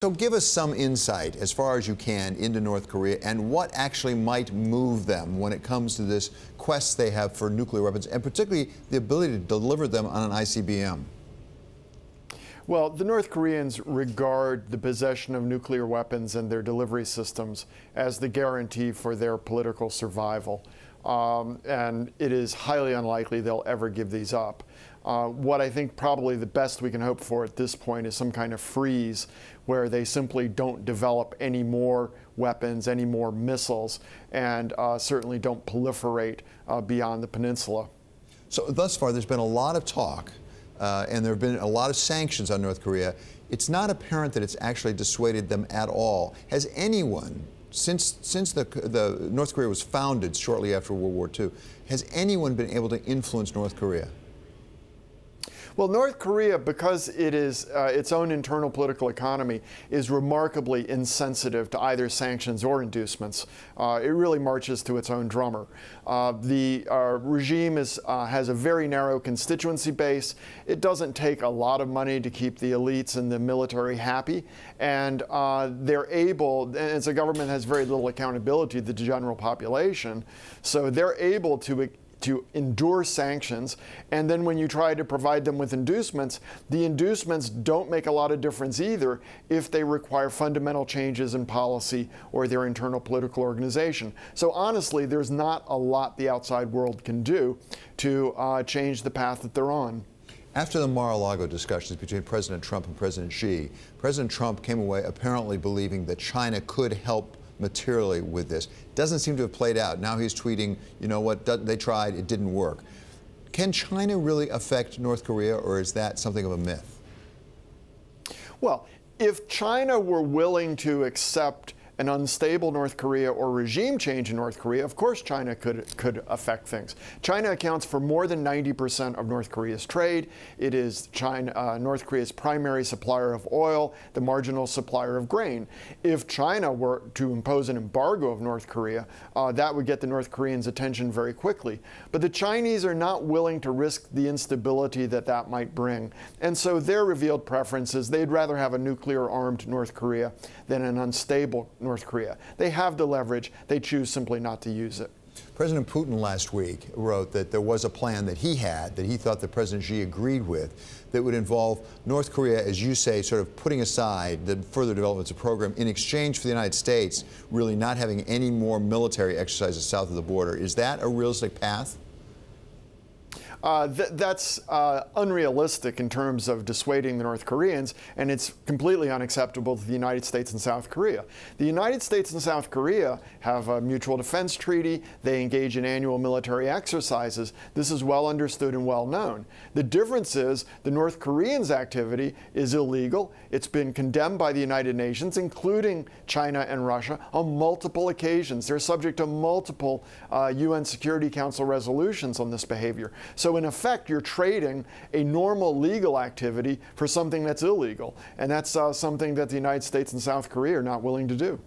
So give us some insight, as far as you can, into North Korea and what actually might move them when it comes to this quest they have for nuclear weapons, and particularly the ability to deliver them on an ICBM. Well, the North Koreans regard the possession of nuclear weapons and their delivery systems as the guarantee for their political survival. And it is highly unlikely they'll ever give these up. What I think probably the best we can hope for at this point is some kind of freeze where they simply don't develop any more weapons, any more missiles, and certainly don't proliferate beyond the peninsula. So thus far, there's been a lot of talk, and there have been a lot of sanctions on North Korea. It's not apparent that it's actually dissuaded them at all. Has anyone, since the North Korea was founded shortly after World War II, has anyone been able to influence North Korea? Well, North Korea, because it is its own internal political economy, is remarkably insensitive to either sanctions or inducements. It really marches to its own drummer. The regime has a very narrow constituency base. It doesn't take a lot of money to keep the elites and the military happy, and they're able, and it's a government that has very little accountability to the general population, so they're able to endure sanctions, and then when you try to provide them with inducements, the inducements don't make a lot of difference either if they require fundamental changes in policy or their internal political organization. So honestly, there's not a lot the outside world can do to change the path that they're on. After the Mar-a-Lago discussions between President Trump and President Xi, President Trump came away apparently believing that China could help materially with this. Doesn't seem to have played out. Now he's tweeting, you know what, they tried, it didn't work. Can China really affect North Korea, or is that something of a myth? Well, if China were willing to accept an unstable North Korea or regime change in North Korea, of course China could affect things. China accounts for more than 90% of North Korea's trade. It is North Korea's primary supplier of oil, the marginal supplier of grain. If China were to impose an embargo of North Korea, that would get the North Koreans' attention very quickly. But the Chinese are not willing to risk the instability that that might bring. And so their revealed preference is they'd rather have a nuclear-armed North Korea than an unstable North Korea. They have the leverage. They choose simply not to use it. President Putin last week wrote that there was a plan that he had, that he thought that President Xi agreed with, that would involve North Korea, as you say, sort of putting aside the further developments of the program in exchange for the United States really not having any more military exercises south of the border. Is that a realistic path? That's unrealistic in terms of dissuading the North Koreans, and it's completely unacceptable to the United States and South Korea. The United States and South Korea have a mutual defense treaty. They engage in annual military exercises. This is well understood and well known. The difference is the North Koreans' activity is illegal. It's been condemned by the United Nations, including China and Russia, on multiple occasions. They're subject to multiple UN Security Council resolutions on this behavior. So in effect, you're trading a normal legal activity for something that's illegal. And that's something that the United States and South Korea are not willing to do.